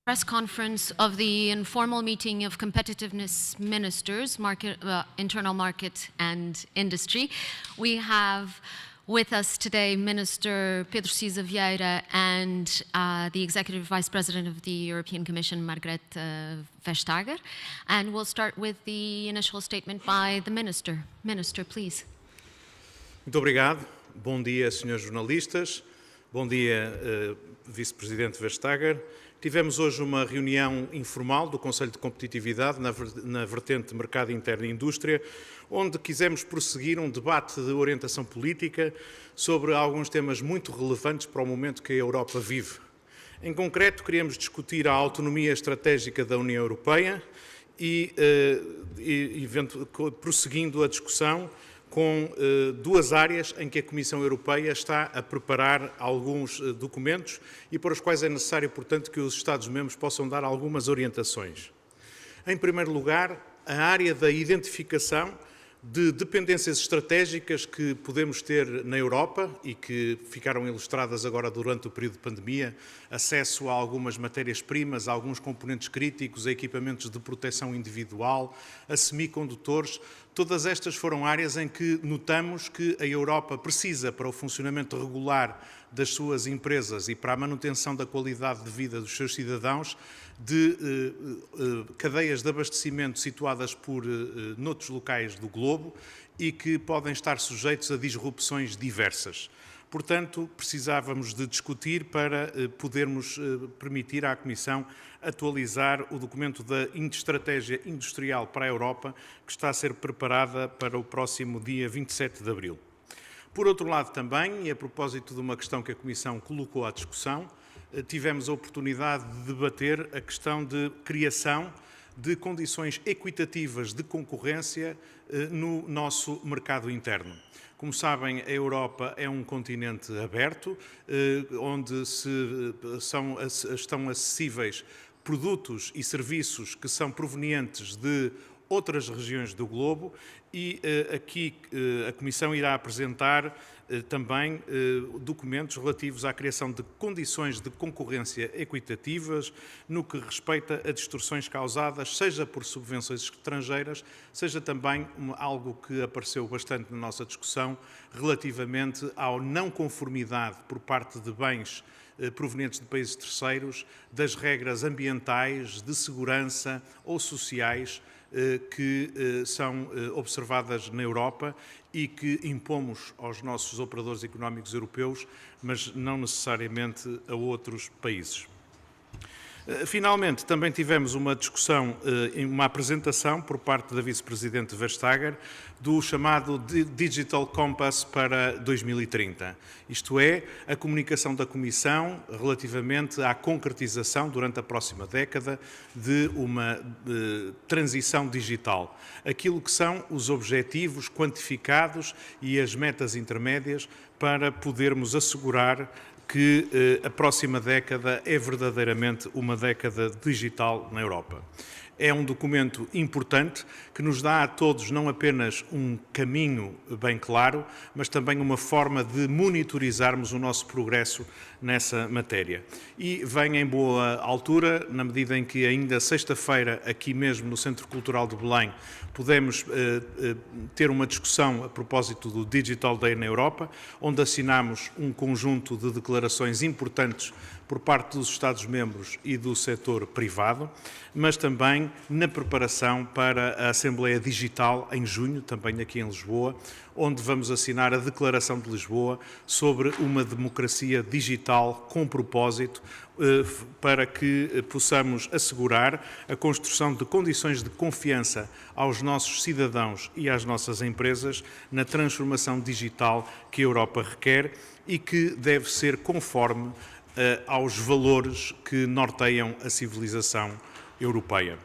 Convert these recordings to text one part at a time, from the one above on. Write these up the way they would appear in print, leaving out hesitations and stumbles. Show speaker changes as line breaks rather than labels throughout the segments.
Press conference of the informal meeting of competitiveness ministers, internal market and industry. We have with us today Minister Pedro Siza Vieira and the Executive Vice President of the European Commission, Margrethe Vestager. And we'll start with the initial statement by the Minister. Minister, please.
Muito obrigado. Bom dia, senhores jornalistas. Bom dia, Vice-Presidente Vestager. Tivemos hoje uma reunião informal do Conselho de Competitividade na vertente Mercado Interno e Indústria, onde quisemos prosseguir um debate de orientação política sobre alguns temas muito relevantes para o momento que a Europa vive. Em concreto, queríamos discutir a autonomia estratégica da União Europeia e prosseguindo a discussão com duas áreas em que a Comissão Europeia está a preparar alguns documentos e para os quais é necessário, portanto, que os Estados-membros possam dar algumas orientações. Em primeiro lugar, a área da identificação de dependências estratégicas que podemos ter na Europa e que ficaram ilustradas agora durante o período de pandemia, acesso a algumas matérias-primas, a alguns componentes críticos, a equipamentos de proteção individual, a semicondutores. Todas estas foram áreas em que notamos que a Europa precisa, para o funcionamento regular das suas empresas e para a manutenção da qualidade de vida dos seus cidadãos, de cadeias de abastecimento situadas noutros locais do globo e que podem estar sujeitos a disrupções diversas. Portanto, precisávamos de discutir para podermos permitir à Comissão atualizar o documento da Estratégia Industrial para a Europa, que está a ser preparada para o próximo dia 27 de abril. Por outro lado também, e a propósito de uma questão que a Comissão colocou à discussão, tivemos a oportunidade de debater a questão de criação de condições equitativas de concorrência no nosso mercado interno. Como sabem, a Europa é um continente aberto, onde estão acessíveis produtos e serviços que são provenientes de outras regiões do globo e aqui a Comissão irá apresentar também documentos relativos à criação de condições de concorrência equitativas no que respeita a distorções causadas, seja por subvenções estrangeiras, seja também algo que apareceu bastante na nossa discussão relativamente à não conformidade por parte de bens provenientes de países terceiros das regras ambientais, de segurança ou sociais que são observadas na Europa e que impomos aos nossos operadores económicos europeus, mas não necessariamente a outros países. Finalmente, também tivemos uma discussão, uma apresentação por parte da Vice-Presidente Vestager do chamado Digital Compass para 2030. Isto é, a comunicação da Comissão relativamente à concretização durante a próxima década de uma transição digital. Aquilo que são os objetivos quantificados e as metas intermédias para podermos assegurar que a próxima década é verdadeiramente uma década digital na Europa. É um documento importante que nos dá a todos não apenas um caminho bem claro, mas também uma forma de monitorizarmos o nosso progresso nessa matéria. E vem em boa altura, na medida em que ainda sexta-feira, aqui mesmo no Centro Cultural de Belém, pudemos ter uma discussão a propósito do Digital Day na Europa, onde assinamos um conjunto de declarações importantes por parte dos Estados-membros e do setor privado, mas também na preparação para a Assembleia Digital em junho, também aqui em Lisboa, onde vamos assinar a Declaração de Lisboa sobre uma democracia digital com propósito para que possamos assegurar a construção de condições de confiança aos nossos cidadãos e às nossas empresas na transformação digital que a Europa requer e que deve ser conforme aos valores que norteiam a civilização europeia.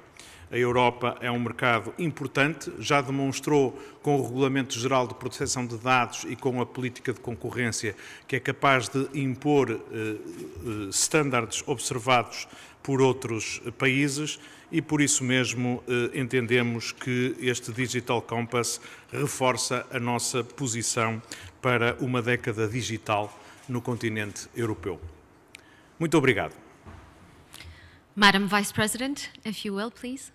A Europa é um mercado importante, já demonstrou com o Regulamento Geral de Proteção de Dados e com a política de concorrência que é capaz de impor estándares observados por outros países e por isso mesmo entendemos que este Digital Compass reforça a nossa posição para uma década digital no continente europeu. Muito obrigado.
Madam Vice President, if you will, please.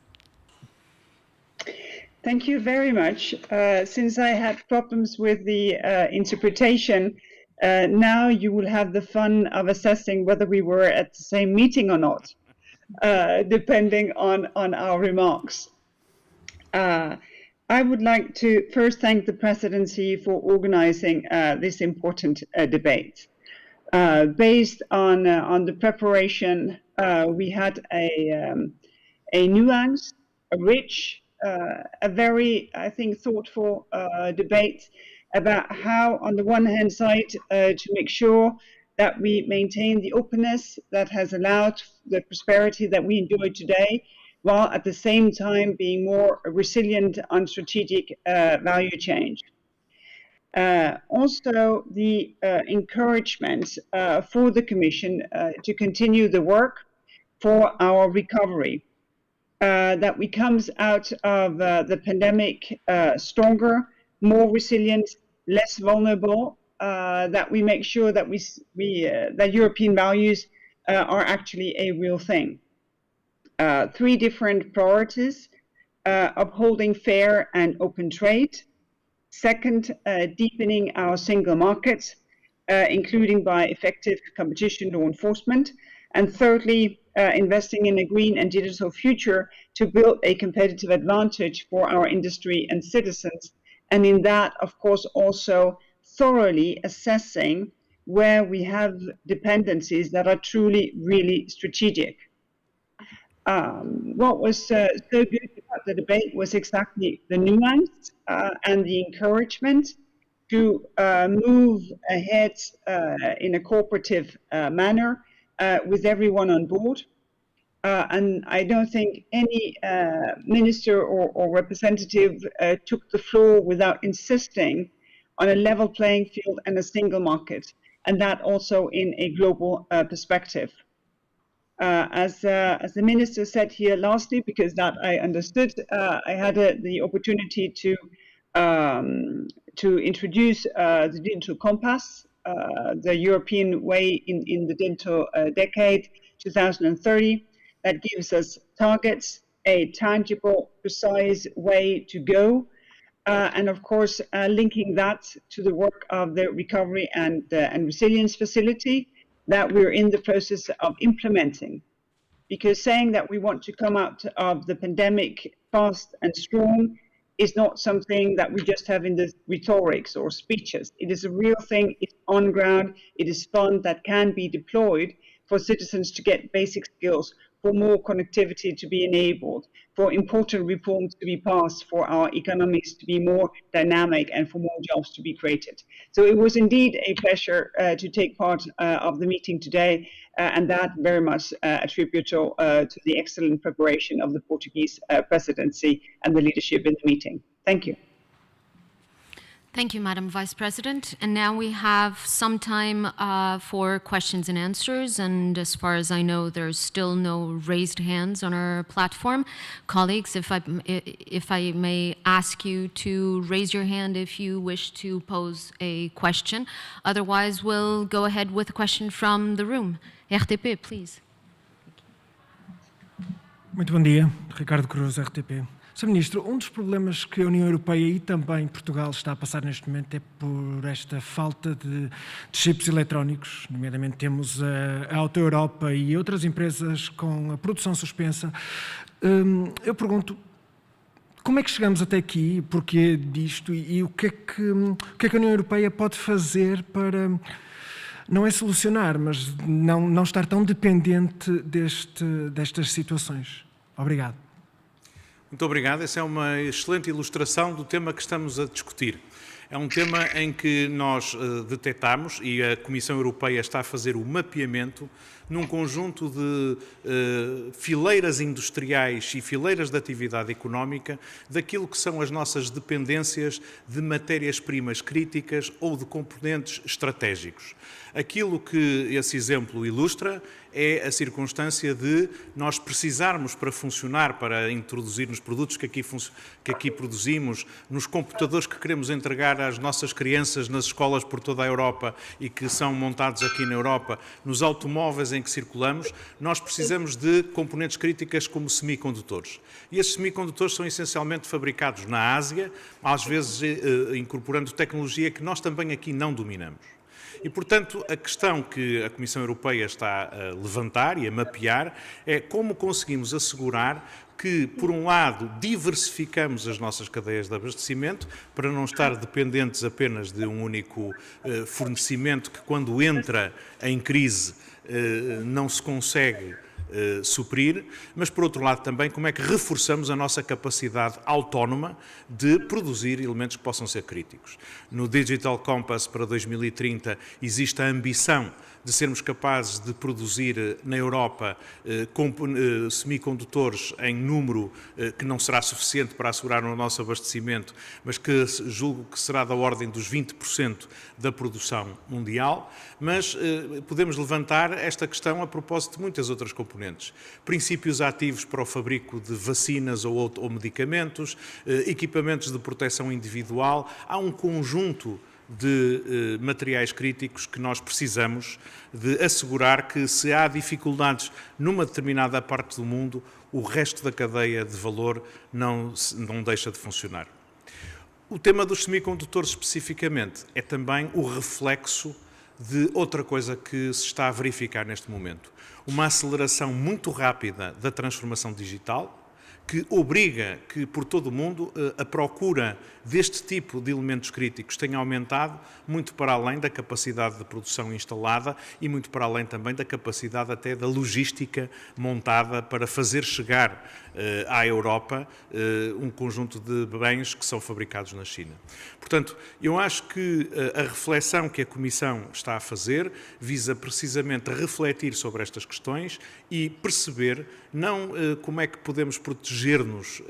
Thank you very much. Since I had problems with the interpretation, now you will have the fun of assessing whether we were at the same meeting or not, depending on our remarks. I would like to first thank the presidency for organizing this important debate. Based on the preparation, we had a nuanced, a rich, a very, I think, thoughtful debate about how, on the one hand side, to make sure that we maintain the openness that has allowed the prosperity that we enjoy today, while at the same time being more resilient on strategic value change. Also, the encouragement for the Commission to continue the work for our recovery, that we comes out of the pandemic stronger, more resilient, less vulnerable, that we make sure that that European values are actually a real thing. Three different priorities: upholding fair and open trade. Second, deepening our single market, including by effective competition law enforcement. And thirdly, investing in a green and digital future to build a competitive advantage for our industry and citizens. And in that, of course, also thoroughly assessing where we have dependencies that are truly, really strategic. What was so good about the debate was exactly the nuance and the encouragement to move ahead in a cooperative manner with everyone on board. And I don't think any minister or representative took the floor without insisting on a level playing field and a single market, and that also in a global perspective. As the minister said here lastly, because that I understood, I had the opportunity to introduce the digital compass, the European way in the digital decade, 2030, that gives us targets, a tangible, precise way to go, and of course linking that to the work of the Recovery and Resilience Facility that we're in the process of implementing. Because saying that we want to come out of the pandemic fast and strong is not something that we just have in the rhetorics or speeches. It is a real thing, it's on ground, it is fund that can be deployed for citizens to get basic skills, for more connectivity to be enabled, for important reforms to be passed, for our economies to be more dynamic and for more jobs to be created. So it was indeed a pleasure to take part of the meeting today, and that very much attributable to the excellent preparation of the Portuguese presidency and the leadership in the meeting. Thank you.
Thank you, Madam Vice President. And now we have some time for questions and answers. And as far as I know, there's still no raised hands on our platform. Colleagues, if I may ask you to raise your hand if you wish to pose a question. Otherwise, we'll go ahead with a question from the room. RTP, please.
Muito bom dia, Ricardo Cruz, RTP. Sr. Ministro, dos problemas que a União Europeia e também Portugal está a passar neste momento é por esta falta de chips eletrónicos, nomeadamente temos a Auto Europa e outras empresas com a produção suspensa. Eu pergunto, como é que chegamos até aqui, porquê disto e o que é que a União Europeia pode fazer para, não é solucionar, mas não estar tão dependente destas situações? Obrigado.
Muito obrigado. Essa é uma excelente ilustração do tema que estamos a discutir. É um tema em que nós detectamos e a Comissão Europeia está a fazer o mapeamento num conjunto de fileiras industriais e fileiras de atividade económica daquilo que são as nossas dependências de matérias-primas críticas ou de componentes estratégicos. Aquilo que esse exemplo ilustra é a circunstância de nós precisarmos para funcionar, para introduzir nos produtos que aqui produzimos, nos computadores que queremos entregar educar as nossas crianças nas escolas por toda a Europa e que são montados aqui na Europa, nos automóveis em que circulamos, nós precisamos de componentes críticas como semicondutores. E esses semicondutores são essencialmente fabricados na Ásia, às vezes incorporando tecnologia que nós também aqui não dominamos. E, portanto, a questão que a Comissão Europeia está a levantar e a mapear é como conseguimos assegurar que, por um lado, diversificamos as nossas cadeias de abastecimento para não estar dependentes apenas de um único fornecimento que, quando entra em crise, não se consegue suprir, mas, por outro lado, também como é que reforçamos a nossa capacidade autónoma de produzir elementos que possam ser críticos. No Digital Compass para 2030 existe a ambição de sermos capazes de produzir na Europa semicondutores em número que não será suficiente para assegurar o nosso abastecimento, mas que julgo que será da ordem dos 20% da produção mundial, mas podemos levantar esta questão a propósito de muitas outras componentes. Princípios ativos para o fabrico de vacinas ou medicamentos, equipamentos de proteção individual, há um conjunto de materiais críticos que nós precisamos de assegurar que, se há dificuldades numa determinada parte do mundo, o resto da cadeia de valor não deixa de funcionar. O tema dos semicondutores especificamente é também o reflexo de outra coisa que se está a verificar neste momento. Uma aceleração muito rápida da transformação digital, que obriga que, por todo o mundo, a procura deste tipo de elementos críticos tenha aumentado muito para além da capacidade de produção instalada e muito para além também da capacidade até da logística montada para fazer chegar à Europa um conjunto de bens que são fabricados na China. Portanto, eu acho que a reflexão que a Comissão está a fazer visa precisamente refletir sobre estas questões e perceber não como é que podemos proteger-nos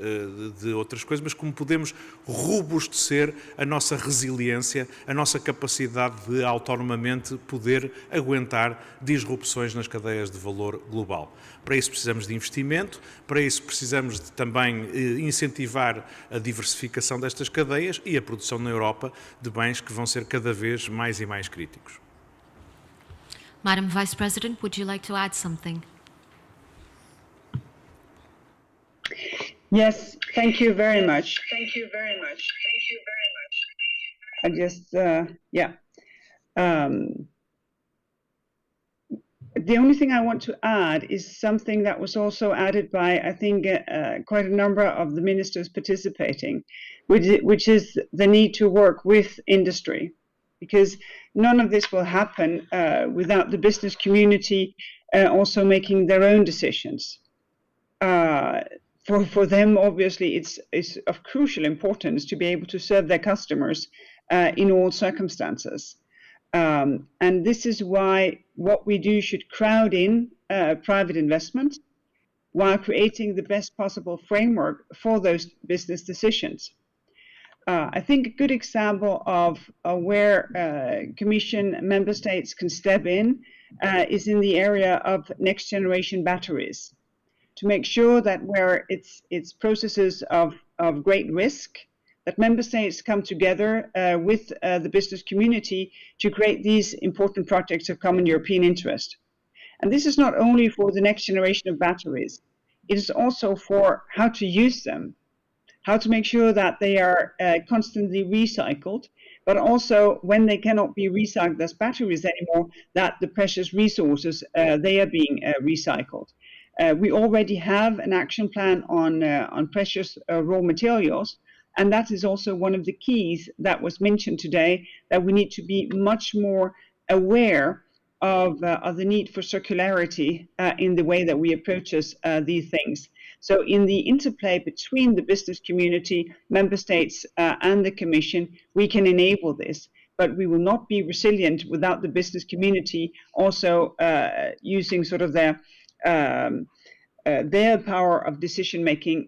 de outras coisas, mas como podemos robustecer a nossa resiliência, a nossa capacidade de autonomamente poder aguentar disrupções nas cadeias de valor global. Para isso precisamos de investimento, para isso precisamos de também incentivar a diversificação destas cadeias e a produção na Europa de bens que vão ser cada vez mais e mais críticos.
Madam Vice-President, would you like to add something?
Yes, thank you very much. Thank you very much. Thank you very much. I just, the only thing I want to add is something that was also added by, I think, quite a number of the ministers participating, which is the need to work with industry, because none of this will happen without the business community also making their own decisions. For them, obviously, it's of crucial importance to be able to serve their customers in all circumstances. And this is why what we do should crowd in private investment while creating the best possible framework for those business decisions. I think a good example of where Commission member states can step in is in the area of next generation batteries, to make sure that where it's processes of great risk, that member states come together with the business community to create these important projects of common European interest. And this is not only for the next generation of batteries, it is also for how to use them, how to make sure that they are constantly recycled, but also when they cannot be recycled as batteries anymore, that the precious resources, they are being recycled. We already have an action plan on precious raw materials, and that is also one of the keys that was mentioned today, that we need to be much more aware of the need for circularity in the way that we approach these things. So in the interplay between the business community, member states, and the Commission, we can enable this. But we will not be resilient without the business community also using sort of their power of decision making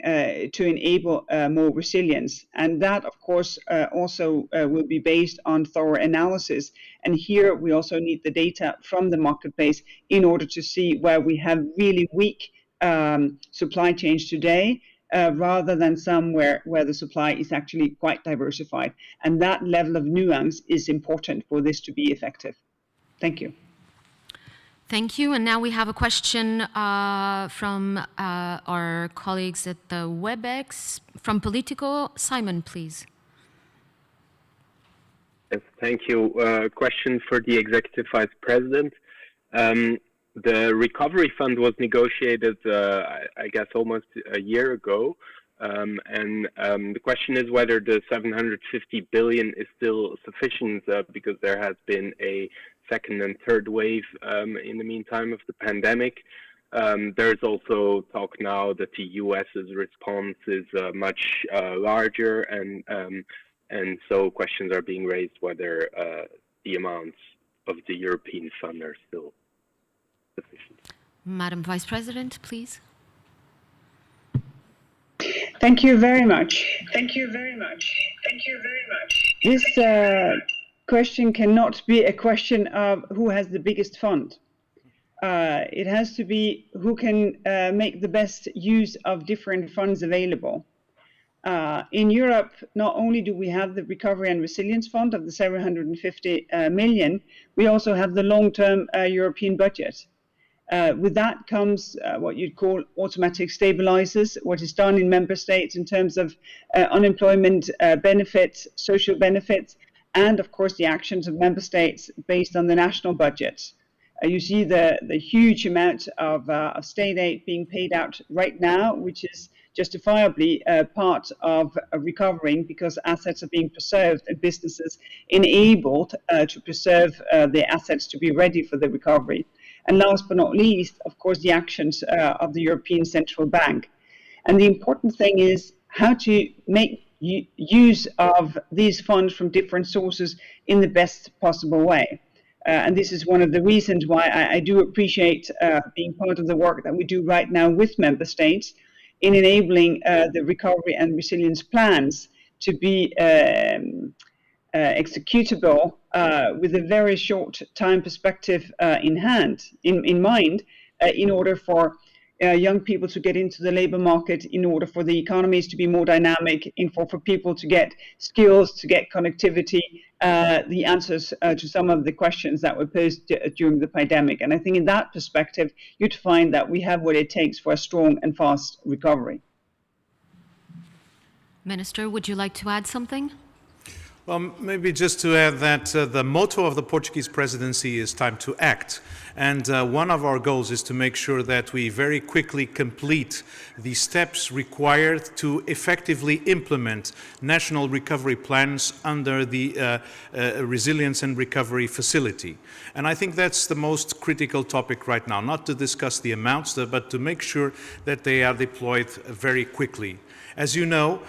to enable more resilience. And that, of course, also will be based on thorough analysis. And here we also need the data from the marketplace in order to see where we have really weak supply chains today, rather than some where the supply is actually quite diversified. And that level of nuance is important for this to be effective. Thank you.
Thank you. And now we have a question from our colleagues at the WebEx. From Politico, Simon, please.
Yes, thank you. Question for the Executive Vice President. The Recovery Fund was negotiated, I guess, almost a year ago. The question is whether the 750 billion is still sufficient because there has been a second and third wave in the meantime of the pandemic. There's also talk now that the US's response is much larger, and so questions are being raised whether the amounts of the European fund are still sufficient.
Madam Vice President, please.
Thank you very much. Thank you very much. Thank you very much. This question cannot be a question of who has the biggest fund. It has to be who can make the best use of different funds available. In Europe, not only do we have the Recovery and Resilience Fund of the 750 million, we also have the long-term European budget. With that comes what you'd call automatic stabilizers, what is done in member states in terms of unemployment benefits, social benefits, and of course the actions of member states based on the national budgets. You see the huge amount of state aid being paid out right now, which is justifiably part of recovering because assets are being preserved and businesses enabled to preserve the assets to be ready for the recovery. And last but not least, of course, the actions of the European Central Bank. And the important thing is how to make use of these funds from different sources in the best possible way. And this is one of the reasons why I do appreciate being part of the work that we do right now with member states in enabling the recovery and resilience plans to be executable with a very short time perspective in mind, in order for young people to get into the labor market, in order for the economies to be more dynamic, for people to get skills, to get connectivity, the answers to some of the questions that were posed during the pandemic. And I think in that perspective, you'd find that we have what it takes for a strong and fast recovery.
Minister, would you like to add something?
Well, maybe just to add that the motto of the Portuguese presidency is time to act. And one of our goals is to make sure that we very quickly complete the steps required to effectively implement national recovery plans under the Resilience and Recovery Facility. And I think that's the most critical topic right now, not to discuss the amounts, but to make sure that they are deployed very quickly. As you know,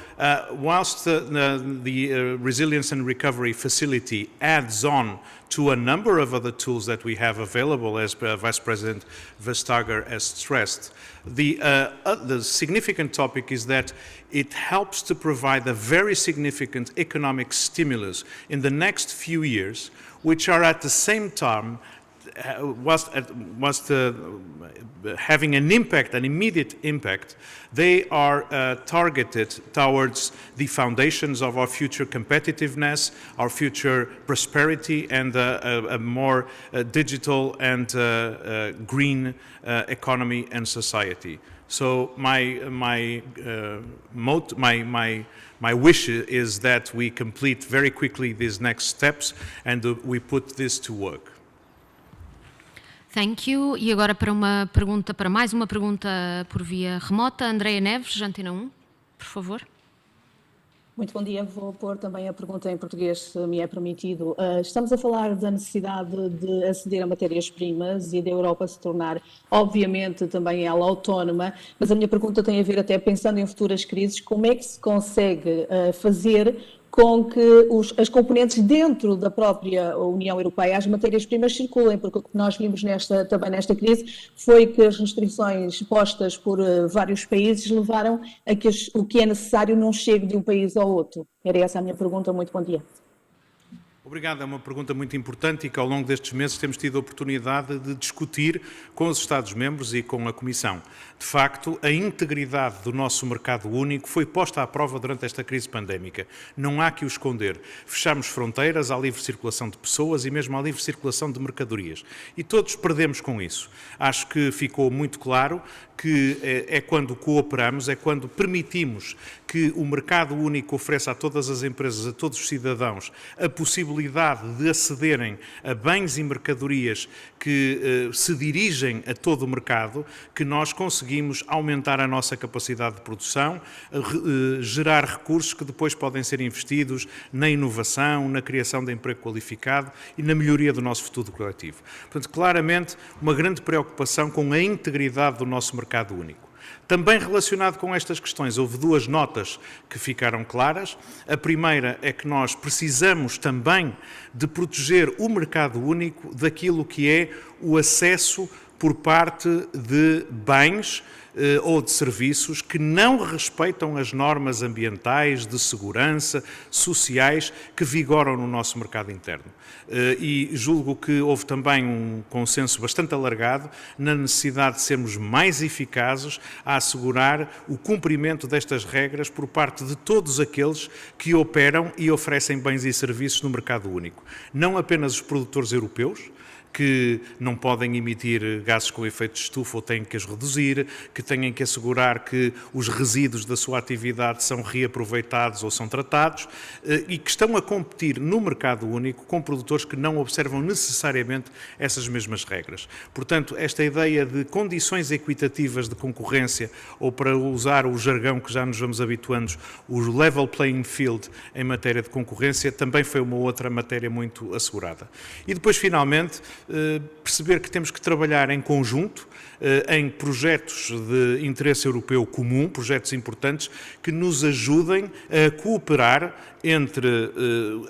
whilst the Resilience and Recovery Facility adds on to a number of other tools that we have available, as Vice President Vestager has stressed, the significant topic is that it helps to provide a very significant economic stimulus in the next few years, which are at the same time whilst having an immediate impact, they are targeted towards the foundations of our future competitiveness, our future prosperity, and a more digital and green economy and society. So my wish is that we complete very quickly these next steps and we put this to work.
Thank you. E agora para mais uma pergunta por via remota, Andreia Neves, Antena 1, por favor.
Muito bom dia. Vou pôr também a pergunta em português, se me é permitido. Estamos a falar da necessidade de aceder a matérias-primas e da Europa se tornar, obviamente, também ela autónoma, mas a minha pergunta tem a ver, até pensando em futuras crises, como é que se consegue fazer com que as componentes dentro da própria União Europeia, as matérias-primas circulem, porque o que nós vimos também nesta crise foi que as restrições postas por vários países levaram a que o que é necessário não chegue de um país ao outro. Era essa a minha pergunta. Muito bom dia.
Obrigado, é uma pergunta muito importante e que ao longo destes meses temos tido a oportunidade de discutir com os Estados-membros e com a Comissão. De facto, a integridade do nosso mercado único foi posta à prova durante esta crise pandémica. Não há que o esconder. Fechámos fronteiras à livre circulação de pessoas e mesmo à livre circulação de mercadorias. E todos perdemos com isso. Acho que ficou muito claro que é quando cooperamos, é quando permitimos que o mercado único ofereça a todas as empresas, a todos os cidadãos, a possibilidade de acederem a bens e mercadorias que se dirigem a todo o mercado, que nós conseguimos aumentar a nossa capacidade de produção, gerar recursos que depois podem ser investidos na inovação, na criação de emprego qualificado e na melhoria do nosso futuro coletivo. Portanto, claramente, uma grande preocupação com a integridade do nosso mercado único. Também relacionado com estas questões, houve duas notas que ficaram claras. A primeira é que nós precisamos também de proteger o mercado único daquilo que é o acesso por parte de bens ou de serviços que não respeitam as normas ambientais, de segurança, sociais, que vigoram no nosso mercado interno. E julgo que houve também um consenso bastante alargado na necessidade de sermos mais eficazes a assegurar o cumprimento destas regras por parte de todos aqueles que operam e oferecem bens e serviços no mercado único. Não apenas os produtores europeus, que não podem emitir gases com efeito de estufa ou têm que as reduzir, que têm que assegurar que os resíduos da sua atividade são reaproveitados ou são tratados e que estão a competir no mercado único com produtores que não observam necessariamente essas mesmas regras. Portanto, esta ideia de condições equitativas de concorrência, ou para usar o jargão que já nos vamos habituando, o level playing field em matéria de concorrência, também foi uma outra matéria muito assegurada. E depois, finalmente, perceber que temos que trabalhar em conjunto em projetos de interesse europeu comum, projetos importantes que nos ajudem a cooperar entre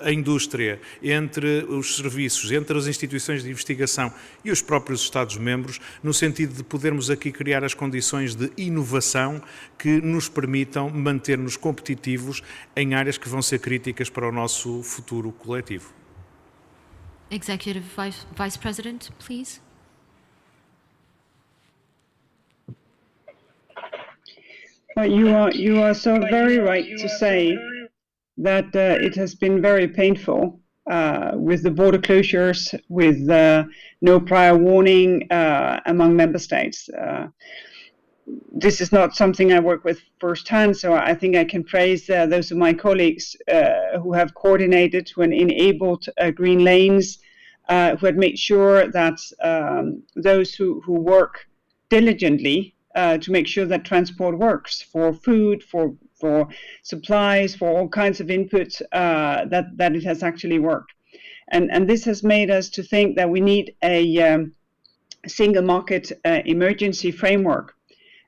a indústria, entre os serviços, entre as instituições de investigação e os próprios Estados-membros, no sentido de podermos aqui criar as condições de inovação que nos permitam manter-nos competitivos em áreas que vão ser críticas para o nosso futuro coletivo.
Executive Vice President, please.
Well, you are so very right to say that it has been very painful with the border closures, with no prior warning among member states. This is not something I work with firsthand, so I think I can praise those of my colleagues who have coordinated, who have enabled green lanes, who had made sure that those who work diligently to make sure that transport works for food, for supplies, for all kinds of input, that it has actually worked. And this has made us to think that we need a single market emergency framework.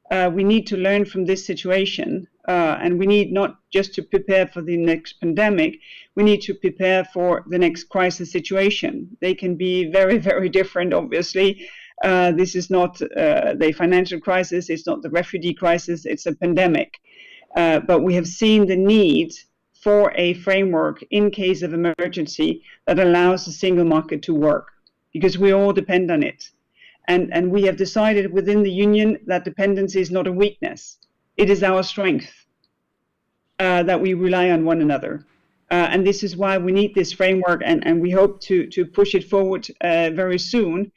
We need to learn from this situation, and we need not just to prepare for the next pandemic, we need to prepare for the next crisis situation. They can be very, very different, obviously. This is not the financial crisis, it's not the refugee crisis, it's a pandemic. But we have seen the need for a framework in case of emergency that allows the single market to work, because we all depend on it. And we have decided within the Union that dependency is not a weakness. It is our strength, that we rely on one another. And this is why we need this framework, and we hope to push it forward very soon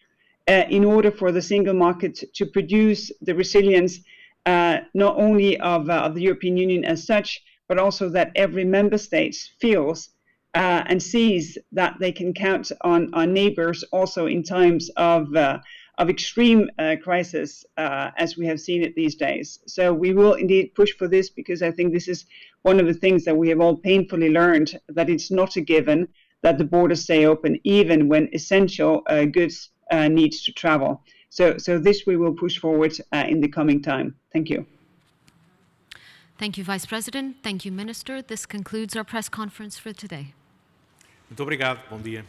in order for the single market to produce the resilience not only of the European Union as such, but also that every member state feels and sees that they can count on our neighbors also in times of extreme crisis, as we have seen it these days. So we will indeed push for this, because I think this is one of the things that we have all painfully learned, that it's not a given that the borders stay open, even when essential goods needs to travel. So this we will push forward in the coming time. Thank you.
Thank you, Vice President. Thank you, Minister. This concludes our press conference for today.
Muito obrigado. Bom dia.